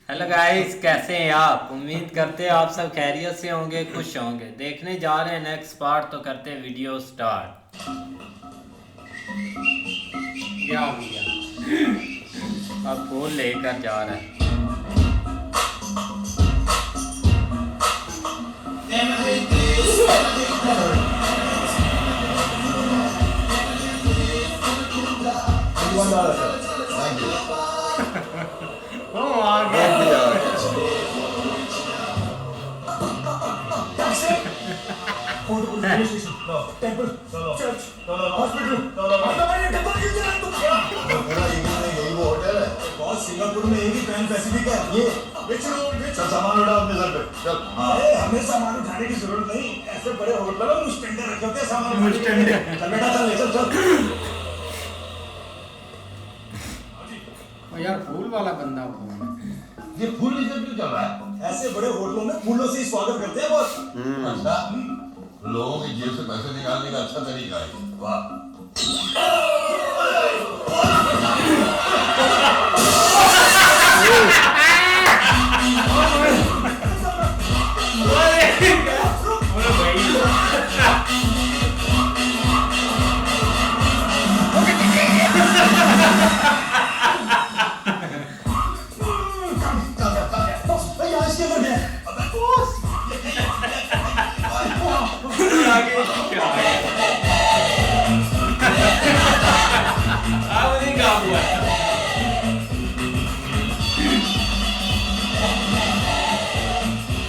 Hello guys, कैसे हैं आप? उम्मीद करते हैं आप सब खैरियत से होंगे, खुश होंगे। देखने जा रहे हैं नेक्स्ट पार्ट, तो करते हैं वीडियो स्टार्ट। क्या हो गया? अब फूल लेकर जा रहा है। ओ आ गया। टेंपल चर्च हॉस्पिटल यही वो होटल है बहुत सिंगापुर में एक ही पैन पैसिफिक है ये चल सामान उठा अपने सर पे चल हमें सामान उठाने की जरूरत नहीं ऐसे बड़े होटलों में स्टैंडर रखे होते हैं सामान चल बेटा चल ले चल यार फूल वाला बंदा कौन है? ये फूल बिजनेस क्यों चल रहा है ऐसे बड़े होटलों में फूलों से ही स्वागत करते हैं बॉस अच्छा लोगों की जेब से पैसे निकालने का अच्छा तरीका है वाह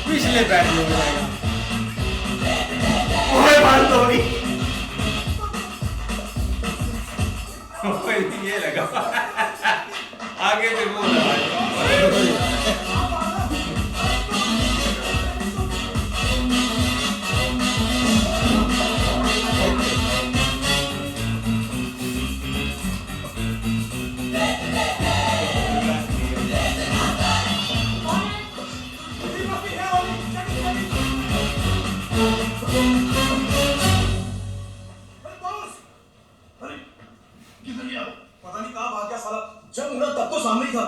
पिछले बैठ में जाएगा। ओए बात हो गई। ये लगा आगे से बोल रहा है। पता नहीं कहाँ भाग गया साला जब मुड़ा तब तो सामने ही था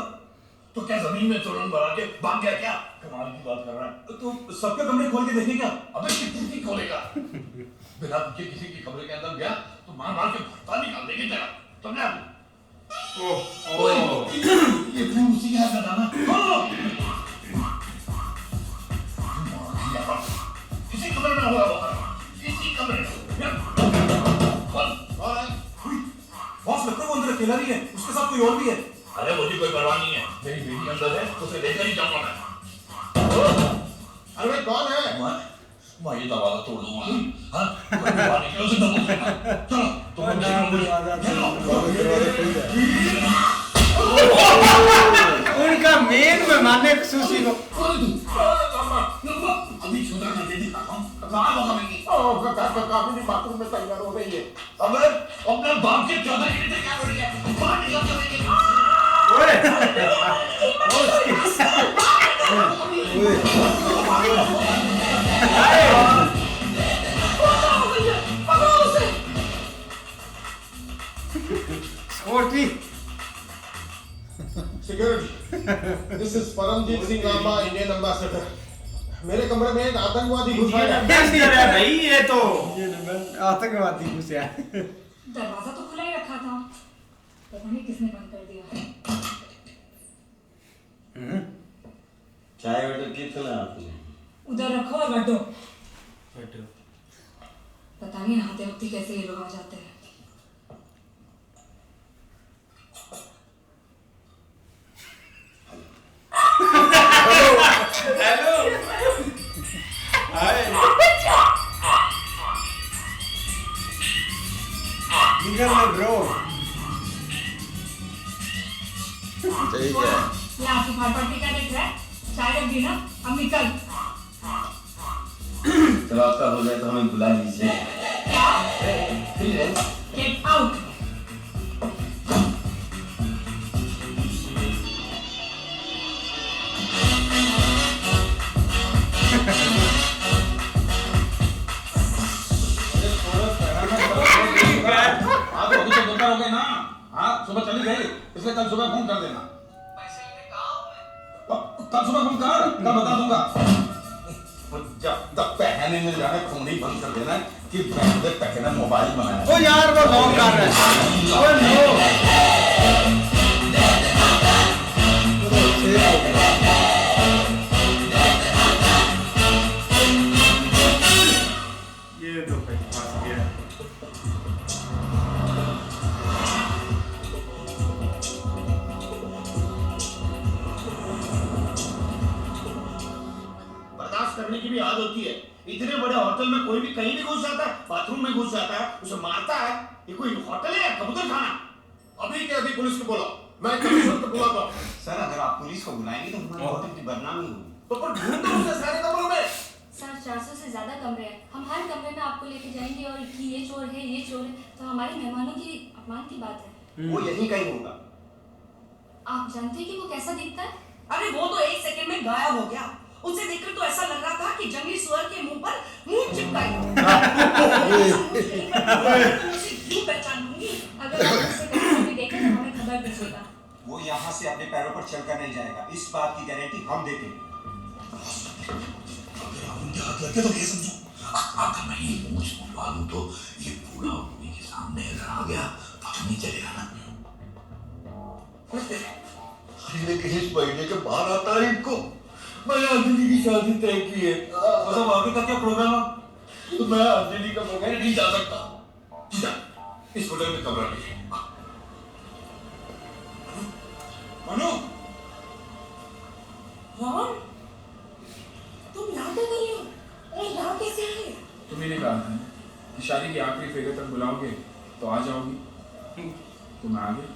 तो क्या जमीन में तोरण भरा के भाग गया क्या कमाल की बात कर रहा है तो सबके कमरे खोल के देखें क्या अबे कितनी की खोलेगा बिना पूछे किसी के कमरे के अंदर गया तो मार मार के भर्ता निकाल देंगे तेरा तुमने ये फिर उसी के हाथ का दाना किसी कमरे में होगा किसी कमरे में बॉस लगता है वो अंदर अकेला नहीं है उसके साथ कोई और भी है अरे मुझे कोई परवाह नहीं है मेरी बेटी अंदर है तो उसे लेकर ही जाऊंगा मैं अरे कौन है मैं ये दरवाजा तोड़ दूंगा हाँ बाहर निकलो से दबो चलो तुम उनका मेन मेहमान है खुशूसी को अभी छोटा कर दे दिखाता हूँ कहाँ भगाएंगी काफी बाथरूम में तैयार हो रही है अब अपने बाप के 14 घंटे क्या कर रही है बाहर निकल चलेंगे security this is Paramjit Singh आंबा इंडियन एम्बेसडर मेरे कमरे में एक आतंकवादी घुसा है भाई ये तो आतंकवादी घुसा है दरवाजा तो खुला ही रखा था पता नहीं किसने बंद कर दिया चाय ऑर्डर की था आपने उधर रखो और बैठो पता नहीं नहाते वक्त कैसे ये लोग आ जाते हैं हेलो हाय निकल ले ब्रो सही है ये आपकी प्रॉपर्टी का देख रहा है चाय रख दी ना अब निकल चलो आपका हो जाए तो हमें बुला लीजिए गेट आउट सुबह चली गई इसलिए कल सुबह फोन कर देना पैसे लेने कहाँ हूँ मैं? कल सुबह फोन कर, कल बता दूंगा। जब तक पैसे नहीं मिल जाने फोन ही बंद कर देना कि मैंने पैसे ना मोबाइल बनाया। ओ यार वो लॉक कर रहा है। ओ नो ये तो फंस गया। बर्दाश्त करने की भी आदत होती है। इतने बड़े होटल में कोई भी कहीं भी घुस जाता है, बाथरूम में घुस जाता है, उसे मारता है। ये कोई होटल है या कबूतर खाना? अभी के अभी पुलिस को बोलो, मैं कमिश्नर को बुलाता हूँ। सर अगर आप पुलिस को बुलाएंगे तो हमारे होटल की बदनामी होगी। तो पर ढूंढो उसे सारे कमरों में। सर 400 से ज्यादा कमरे हैं, हम हर कमरे में आपको लेके जाएंगे और कि ये चोर है ये चोर है, तो हमारे मेहमानों की अपमान की बात है। वो यहीं कहीं होगा। आप जानते हैं कि वो कैसा दिखता है? अरे वो तो 1 सेकंड में गायब हो गया। उसे देखकर तो ऐसा लग रहा था कि जंगली सुअर के मुंह पर मुंह चिपकाई हो। उसे क्यों पहचान लूंगी? अगर आप उसे कहीं भी देखें तो हमें खबर दीजिएगा। वो यहाँ से अपने पैरों पर चलकर नहीं जाएगा, इस बात की गारंटी हम देते हैं। अगर आप उनके हाथ लगे तो ये समझो, अगर मैं ये मूंछ मुड़वा लूं तो ये पूरा उन्हीं के सामने अगर आ गया तो पता नहीं चलेगा ना। अरे कहीं इस महीने के 12 तारीख को मैंने अंजलि की शादी तय की है। मतलब आगे का क्या प्रोग्राम है? तो मैं अंजलि का बगैर नहीं जा सकता। जा, इस होटल में कमरा लीजिए। मनु, राम, तुम यहाँ क्या कर रही हो? और यहाँ कैसे आए? तुम्ही ने कहा था कि शादी की आखिरी फेरे तक बुलाओगे तो आ जाओगी, तो मैं आ गया।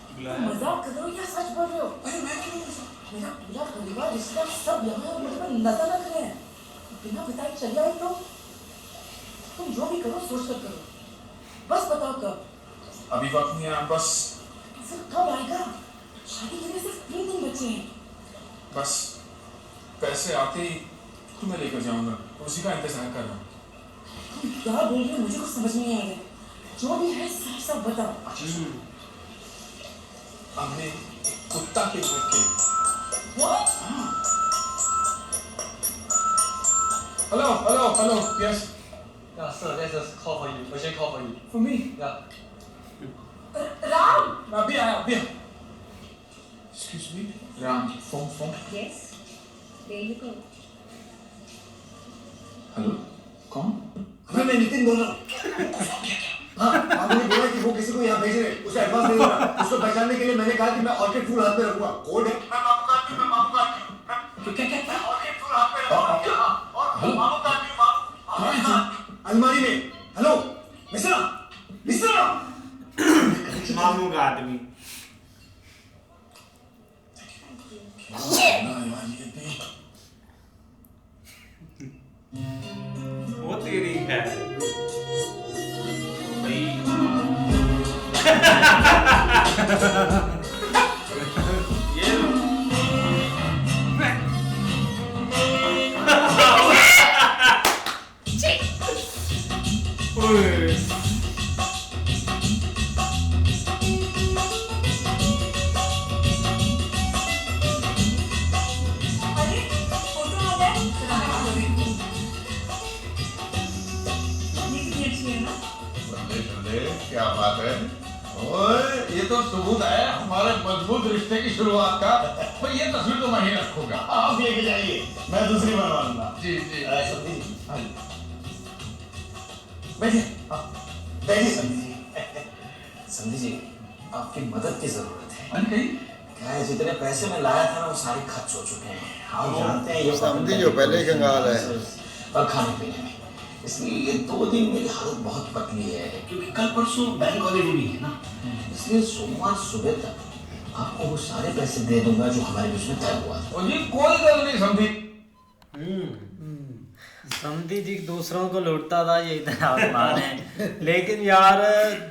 तुम मजाक कर रहे हो या सच बोल रहे हो? अरे मैं क्यों मेरा पूरा परिवार रिश्ता सब यहाँ और मुझे पर नजर रख रहे हैं। बिना बताए चले आए तो तुम जो भी करो सोच कर करो। बस बताओ कब? अभी वक्त नहीं है, बस फिर कब आएगा? शादी के लिए सिर्फ 3 दिन बचे हैं। बस पैसे आते ही तुम्हें लेकर जाऊंगा, उसी का इंतजार कर रहा हूँ। तुम क्या बोल रहे हो मुझे कुछ समझ नहीं आ रहा। जो भी है साफ साफ बताओ। हमने कुत्ता के नाक के What? Hello hello hello yes Yeah, sir, there's a call for you. Urgent call for you. For me Yeah. Ram! मैं अभी आया excuse me Ram phone Yes, there you go. Hello कौन? अबे मैं नितिन बोल रहा हूँ। हाँ, बाबू ने बोला कि वो किसी को यहाँ भेज रहे हैं, उसे एडवांस नहीं देना। उसको पहचानने के लिए मैंने कहा कि मैं ऑर्किड फूल हाथ में रखूंगा। कोड है। मैं बाबू का आदमी, मैं बाबू का आदमी। क्या? ऑर्किड फूल हाथ में रखूंगा। और बाबू का आदमी, बाबू। अलमारी में। हेलो, मिश्रा। मामू का आदमी। वो तेरी है भाई। ये ओए अरे फोटो आ गया। ये कितनी अच्छी है ना? क्या बात है? ओए, ये तो सबूत है हमारे मजबूत रिश्ते की शुरुआत का। पर ये तस्वीर तो मैं ही रखूंगा। आप लेके जाइए, मैं दूसरी बनवा लूंगा। जी जी। समझी जी। बैठिए, बैठिए समझी जी। समझी जी, आपकी मदद की जरूरत है। क्या है, जितने पैसे मैं लाया था ना वो सारे खर्च हो चुके हैं। आप जानते हैं ये समझी जो पहले कंगाल है। और खाने पीने में, इसलिए ये 2 दिन मेरी हालत बहुत पतली है क्योंकि कल परसों बैंक हॉलीडे भी है ना। इसलिए सोमवार सुबह तक आपको वो सारे पैसे दे दूंगा जो हमारे बीच में तय हुआ था। जी कोई गल नहीं समझी। समधी जी दूसरों को लूटता था, ये इधर आसमान है। लेकिन यार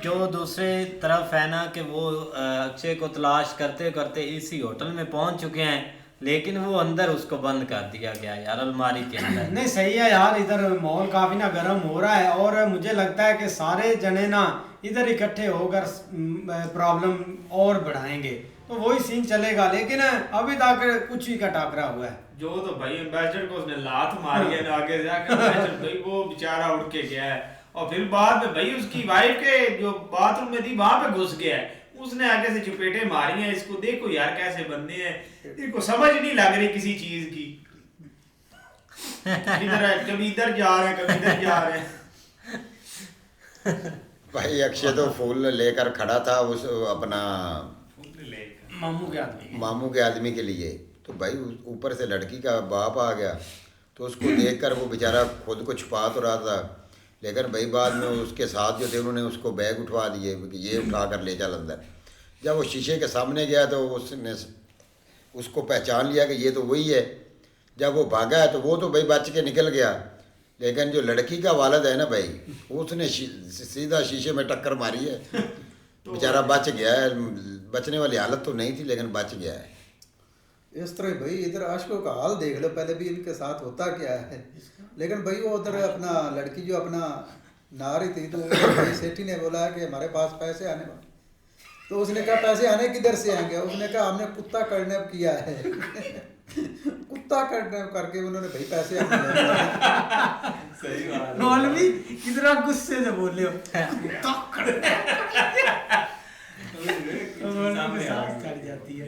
जो दूसरे तरफ है ना कि वो अक्षय को तलाश करते करते इसी होटल में पहुंच चुके हैं, लेकिन वो अंदर उसको बंद कर दिया गया यार अलमारी के अंदर। नहीं सही है यार, इधर माहौल काफी ना गर्म हो रहा है और मुझे लगता है कि सारे जने ना इधर इकट्ठे होकर प्रॉब्लम और बढ़ाएंगे। तो वही सीन चलेगा, लेकिन अभी तक कुछ ही का टाकरा हुआ है। जो तो भाई एम्बेसडर को उसने लात मारी है ना, आगे जाकर एम्बेसडर भाई वो बेचारा उठ के गया है, और फिर बाद में भाई उसकी वाइफ के जो बाथरूम में थी वहां पे घुस गया है, उसने आगे से चुपेटे मारी हैं इसको। देखो यार कैसे बंदे हैं, इनको समझ नहीं लग रही किसी चीज की। कभी इधर जा रहे हैं, कभी इधर जा रहे हैं। भाई अक्षय तो फूल लेकर खड़ा था उस अपना मामू के आदमी के लिए, तो भाई ऊपर से लड़की का बाप आ गया, तो उसको देखकर वो बेचारा खुद को छुपा तो रहा था, लेकिन भाई बाद में उसके साथ जो थे उन्होंने उसको बैग उठवा दिए कि ये उठा कर ले चल अंदर। जब वो शीशे के सामने गया तो उसने उसको पहचान लिया कि ये तो वही है। जब वो भागा है तो वो तो भाई बच के निकल गया, लेकिन जो लड़की का वालिद है ना भाई, उसने सीधा शीशे में टक्कर मारी है, बेचारा बच गया है। बचने वाली हालत तो नहीं थी लेकिन बच गया है। इस तरह भाई इधर आशिकों का हाल देख लो, पहले भी इनके साथ होता क्या है। लेकिन भाई वो उधर अपना लड़की जो अपना नहा रही थी, तो भाई सेठी ने बोला कि हमारे पास पैसे आने वाले, तो उसने कहा पैसे आने किधर से आएंगे, उसने कहा हमने कुत्ता किडनैप किया है। कुत्ता किडनैप करके उन्होंने भाई पैसे सही बात। मौलवी कितना गुस्से से बोल रहे हो, कुत्ता कर जाती है।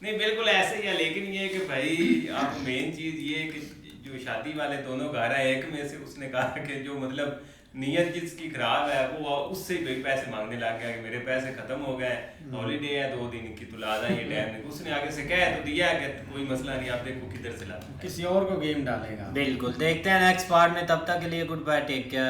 नहीं बिल्कुल ऐसे ही है, लेकिन ये कि भाई आप मेन चीज ये कि जो शादी वाले दोनों घर है, एक में से उसने कहा कि जो मतलब नीयत जिसकी खराब है वो उससे ही पैसे मांगने लग गया कि मेरे पैसे खत्म हो गए, हॉलीडे है 2 दिन की, तो लादा ये टाइम नहीं। उसने आगे से कह तो दिया कि कोई मसला नहीं, आप देखो किधर से ला, किसी और को गेम डालेगा। बिल्कुल, देखते हैं नेक्स्ट पार्ट में, तब तक के लिए गुड बाय, टेक केयर।